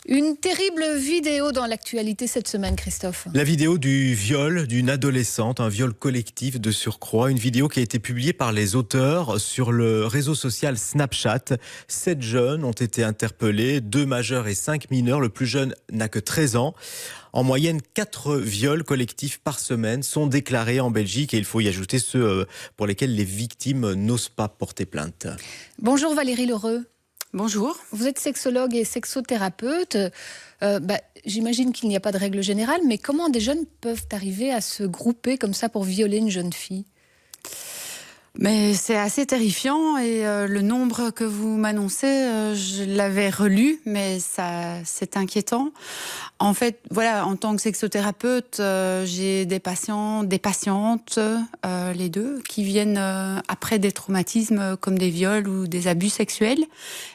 Une terrible vidéo dans l'actualité cette semaine, Christophe. La vidéo du viol d'une adolescente, un viol collectif de surcroît. Une vidéo qui a été publiée par les auteurs sur le réseau social Snapchat. 7 jeunes ont été interpellés, 2 majeurs et 5 mineurs. Le plus jeune n'a que 13 ans. En moyenne, 4 viols collectifs par semaine sont déclarés en Belgique. Et il faut y ajouter ceux pour lesquels les victimes n'osent pas porter plainte. Bonjour Valérie Lheureux. Bonjour. Vous êtes sexologue et sexothérapeute. J'imagine qu'il n'y a pas de règle générale, mais comment des jeunes peuvent arriver à se grouper comme ça pour violer une jeune fille ? Mais c'est assez terrifiant et le nombre que vous m'annoncez, je l'avais relu, mais c'est inquiétant. En fait, voilà, en tant que sexothérapeute, j'ai des patients, des patientes, les deux, qui viennent après des traumatismes comme des viols ou des abus sexuels.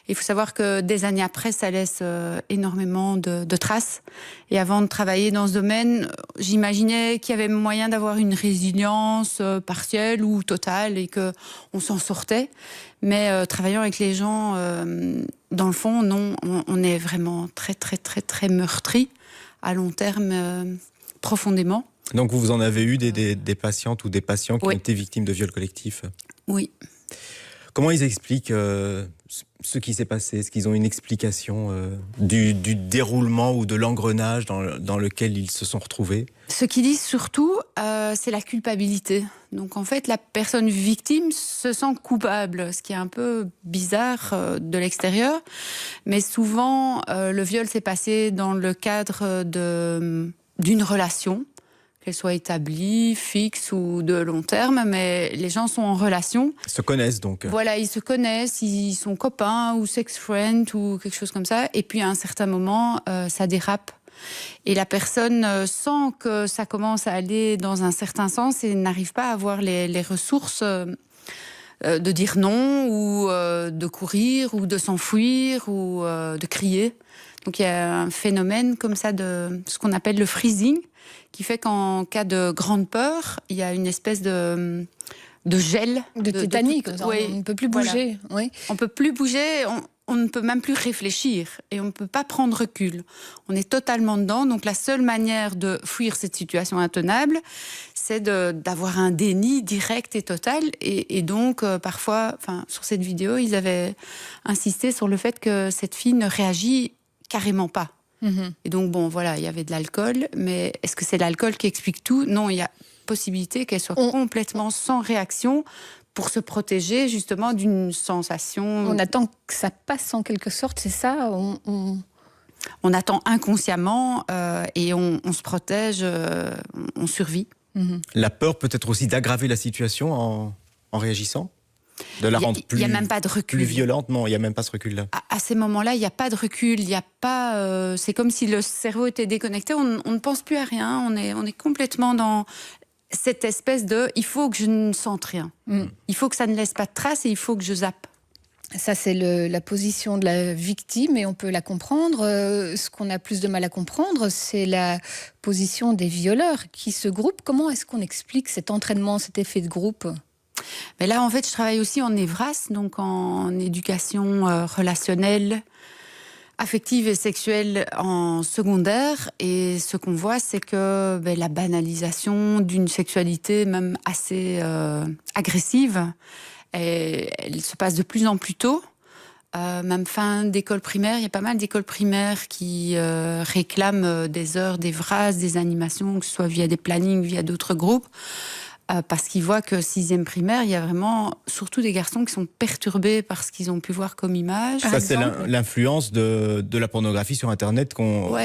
Il faut savoir que des années après, ça laisse énormément de traces. Et avant de travailler dans ce domaine, j'imaginais qu'il y avait moyen d'avoir une résilience partielle ou totale et qu'on s'en sortait. Mais travaillant avec les gens, dans le fond, non, on est vraiment très, très, très, très meurtris à long terme, profondément. Donc vous en avez eu des patientes ou des patients qui ont été victimes de viols collectifs ? Oui. Comment ils expliquent ce qui s'est passé ? Est-ce qu'ils ont une explication du déroulement ou de l'engrenage dans lequel ils se sont retrouvés ? Ce qu'ils disent surtout, c'est la culpabilité. Donc en fait, la personne victime se sent coupable, ce qui est un peu bizarre de l'extérieur. Mais souvent, le viol s'est passé dans le cadre d'une relation, qu'elle soit établie, fixe ou de long terme, mais les gens sont en relation. Ils se connaissent donc. Voilà, ils se connaissent, ils sont copains ou sex-friends ou quelque chose comme ça. Et puis à un certain moment, ça dérape. Et la personne sent que ça commence à aller dans un certain sens et n'arrive pas à avoir les ressources de dire non ou de courir ou de s'enfuir ou de crier. Donc il y a un phénomène comme ça de ce qu'on appelle le freezing, qui fait qu'en cas de grande peur, il y a une espèce de gel. De tétanique, on ne peut plus bouger. Voilà. Oui. On ne peut plus bouger, on ne peut même plus réfléchir et on ne peut pas prendre recul. On est totalement dedans, donc la seule manière de fuir cette situation intenable, c'est d'avoir un déni direct et total. Et donc, parfois, sur cette vidéo, ils avaient insisté sur le fait que cette fille ne réagit carrément pas. Et donc, bon, voilà, il y avait de l'alcool, mais est-ce que c'est l'alcool qui explique tout ? Non, il y a possibilité qu'elle soit complètement sans réaction pour se protéger justement d'une sensation. On attend que ça passe en quelque sorte, c'est ça ? On attend inconsciemment et on se protège, on survit. La peur peut être aussi d'aggraver la situation en réagissant ? De la rendre plus, y a même pas de recul. Plus violente ? Non, il n'y a même pas ce recul-là. À ces moments-là, il n'y a pas de recul. Il y a pas. C'est comme si le cerveau était déconnecté. On ne pense plus à rien. On est complètement dans cette espèce de. Il faut que je ne sente rien. Il faut que ça ne laisse pas de traces et il faut que je zappe. Ça, c'est la position de la victime et on peut la comprendre. Ce qu'on a plus de mal à comprendre, c'est la position des violeurs qui se groupent. Comment est-ce qu'on explique cet entraînement, cet effet de groupe ? Mais là, en fait, je travaille aussi en EVRAS, donc en éducation relationnelle, affective et sexuelle en secondaire. Et ce qu'on voit, c'est que la banalisation d'une sexualité même assez agressive, elle se passe de plus en plus tôt. Même fin d'école primaire, il y a pas mal d'écoles primaires qui réclament des heures d'EVRAS, des animations, que ce soit via des plannings, via d'autres groupes. Parce qu'ils voient que 6e primaire, il y a vraiment surtout des garçons qui sont perturbés par ce qu'ils ont pu voir comme image. Ça, c'est l'influence de la pornographie sur Internet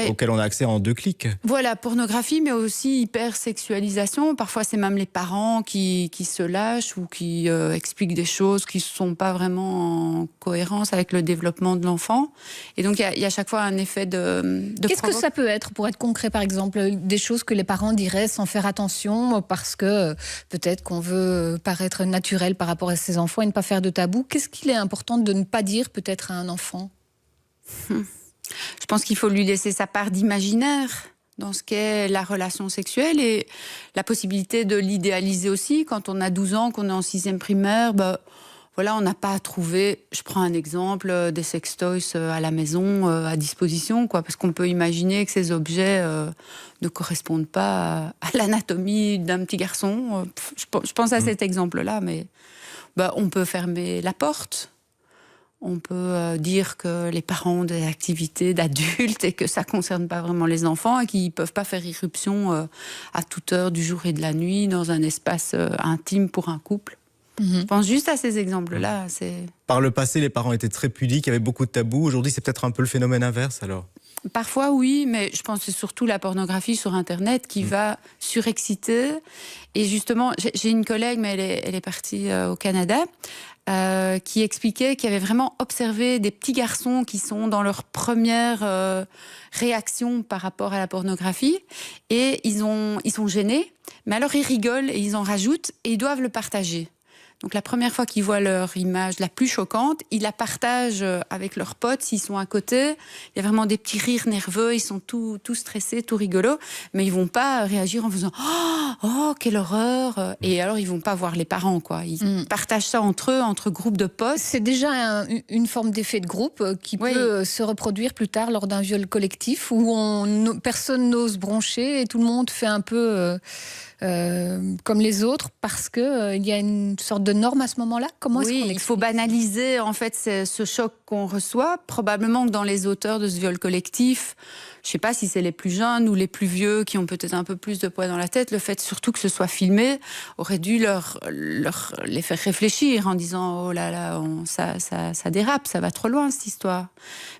auquel on a accès en 2 clics. Voilà, pornographie, mais aussi hypersexualisation. Parfois, c'est même les parents qui se lâchent ou qui expliquent des choses qui ne sont pas vraiment en cohérence avec le développement de l'enfant. Et donc, il y a à chaque fois un effet de Qu'est-ce que ça peut être, pour être concret, par exemple, des choses que les parents diraient sans faire attention parce que peut-être qu'on veut paraître naturel par rapport à ses enfants et ne pas faire de tabou. Qu'est-ce qu'il est important de ne pas dire peut-être à un enfant ? Je pense qu'il faut lui laisser sa part d'imaginaire dans ce qu'est la relation sexuelle et la possibilité de l'idéaliser aussi. Quand on a 12 ans, qu'on est en 6e primaire, voilà, on n'a pas trouvé, je prends un exemple, des sextoys à la maison à disposition, quoi, parce qu'on peut imaginer que ces objets ne correspondent pas à l'anatomie d'un petit garçon. Je pense à cet exemple-là, mais on peut fermer la porte. On peut dire que les parents ont des activités d'adultes et que ça ne concerne pas vraiment les enfants et qu'ils ne peuvent pas faire irruption à toute heure du jour et de la nuit dans un espace intime pour un couple. Je pense juste à ces exemples-là. Par le passé, les parents étaient très pudiques, il y avait beaucoup de tabous. Aujourd'hui, c'est peut-être un peu le phénomène inverse, alors? Parfois, oui, mais je pense que c'est surtout la pornographie sur Internet qui va surexciter. Et justement, j'ai une collègue, mais elle est partie au Canada, qui expliquait qu'il y avait vraiment observé des petits garçons qui sont dans leur première réaction par rapport à la pornographie. Et ils sont gênés, mais alors ils rigolent et ils en rajoutent et ils doivent le partager. Donc la première fois qu'ils voient leur image la plus choquante, ils la partagent avec leurs potes s'ils sont à côté. Il y a vraiment des petits rires nerveux, ils sont tout stressés, tout rigolos, mais ils vont pas réagir en faisant « Oh, quelle horreur !» Et alors ils vont pas voir les parents, quoi. Ils partagent ça entre eux, entre groupes de potes. C'est déjà une forme d'effet de groupe qui peut se reproduire plus tard lors d'un viol collectif où personne n'ose broncher et tout le monde fait un peu... comme les autres, parce qu'il y a une sorte de norme à ce moment-là. Comment est-ce qu'on explique ? Il faut banaliser en fait ce choc qu'on reçoit. Probablement que dans les auteurs de ce viol collectif, je ne sais pas si c'est les plus jeunes ou les plus vieux qui ont peut-être un peu plus de poids dans la tête, le fait surtout que ce soit filmé aurait dû les faire réfléchir en disant « Oh là là, ça dérape, ça va trop loin cette histoire ».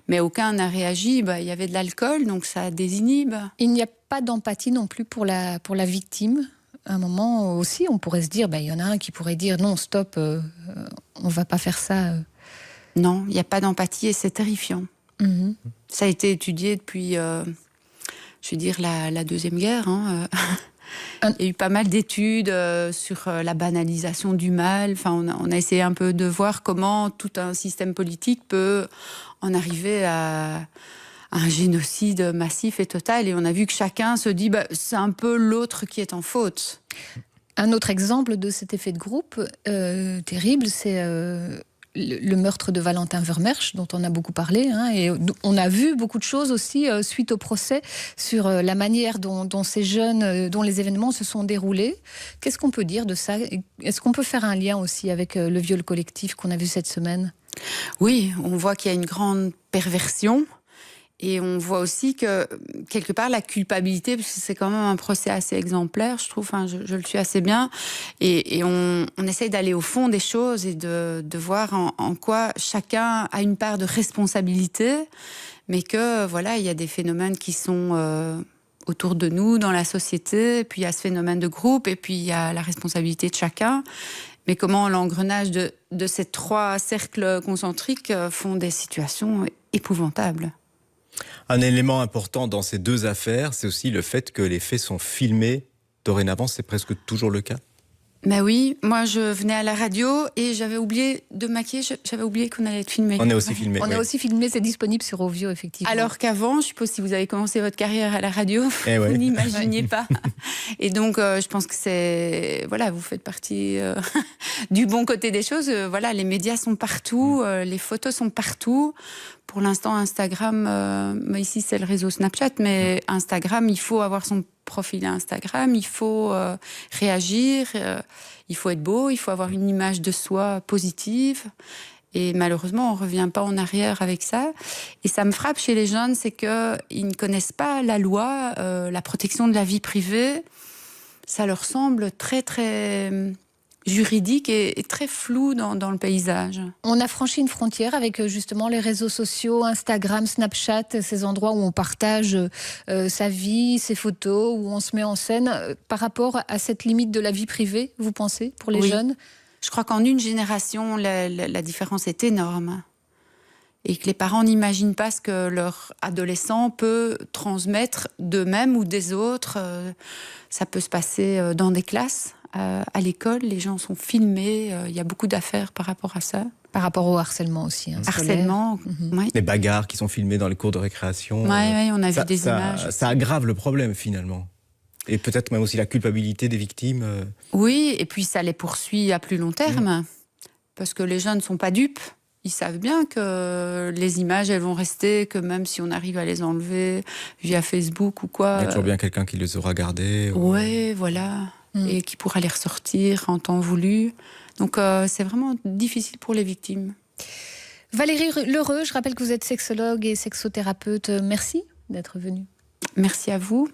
Mais aucun n'a réagi, il y avait de l'alcool, donc ça désinhibe. Il n'y a pas d'empathie non plus pour la victime. À un moment aussi, on pourrait se dire, il y en a un qui pourrait dire non, stop, on ne va pas faire ça. Non, il n'y a pas d'empathie et c'est terrifiant. Ça a été étudié depuis, je vais dire, la Deuxième Guerre. Il y a eu pas mal d'études sur la banalisation du mal. Enfin, on a essayé un peu de voir comment tout un système politique peut en arriver à un génocide massif et total. Et on a vu que chacun se dit c'est un peu l'autre qui est en faute. Un autre exemple de cet effet de groupe terrible, c'est le meurtre de Valentin Vermersch, dont on a beaucoup parlé. Et on a vu beaucoup de choses aussi suite au procès sur la manière dont ces jeunes, dont les événements se sont déroulés. Qu'est-ce qu'on peut dire de ça ? Est-ce qu'on peut faire un lien aussi avec le viol collectif qu'on a vu cette semaine ? Oui, on voit qu'il y a une grande perversion. Et on voit aussi que, quelque part, la culpabilité, parce que c'est quand même un procès assez exemplaire, je trouve, je le suis assez bien, et on essaye d'aller au fond des choses et de voir en quoi chacun a une part de responsabilité, mais que, voilà, il y a des phénomènes qui sont autour de nous, dans la société, puis il y a ce phénomène de groupe, et puis il y a la responsabilité de chacun. Mais comment l'engrenage de ces trois cercles concentriques font des situations épouvantables. Un élément important dans ces deux affaires, c'est aussi le fait que les faits sont filmés. Dorénavant, c'est presque toujours le cas. Ben oui, moi je venais à la radio et j'avais oublié de maquiller, j'avais oublié qu'on allait être filmé. On est aussi filmé. On est aussi filmé, c'est disponible sur Ovio, effectivement. Alors qu'avant, je suppose si vous avez commencé votre carrière à la radio, vous n'imaginiez pas. Et donc je pense que c'est... Voilà, vous faites partie du bon côté des choses. Voilà, les médias sont partout, les photos sont partout. Pour l'instant, Instagram, ici c'est le réseau Snapchat, mais Instagram, il faut avoir son profil Instagram, il faut réagir, il faut être beau, il faut avoir une image de soi positive. Et malheureusement, on ne revient pas en arrière avec ça. Et ça me frappe chez les jeunes, c'est qu'ils ne connaissent pas la loi, la protection de la vie privée. Ça leur semble très, très juridique et très flou dans le paysage. On a franchi une frontière avec justement les réseaux sociaux, Instagram, Snapchat, ces endroits où on partage sa vie, ses photos, où on se met en scène. Par rapport à cette limite de la vie privée, vous pensez, pour les jeunes ? Je crois qu'en une génération, la différence est énorme. Et que les parents n'imaginent pas ce que leur adolescent peut transmettre d'eux-mêmes ou des autres. Ça peut se passer dans des classes. À l'école, les gens sont filmés, il y a beaucoup d'affaires par rapport à ça. Par rapport au harcèlement aussi. Harcèlement, oui. Les bagarres qui sont filmées dans les cours de récréation. Oui, on a vu des images. Ça aggrave le problème finalement. Et peut-être même aussi la culpabilité des victimes. Oui, et puis ça les poursuit à plus long terme. parce que les jeunes ne sont pas dupes. Ils savent bien que les images, elles vont rester, que même si on arrive à les enlever via Facebook ou quoi... Il y a toujours bien quelqu'un qui les aura gardées. Ouais, voilà. Et qui pourra les ressortir en temps voulu. Donc c'est vraiment difficile pour les victimes. Valérie Lheureux, je rappelle que vous êtes sexologue et sexothérapeute. Merci d'être venue. Merci à vous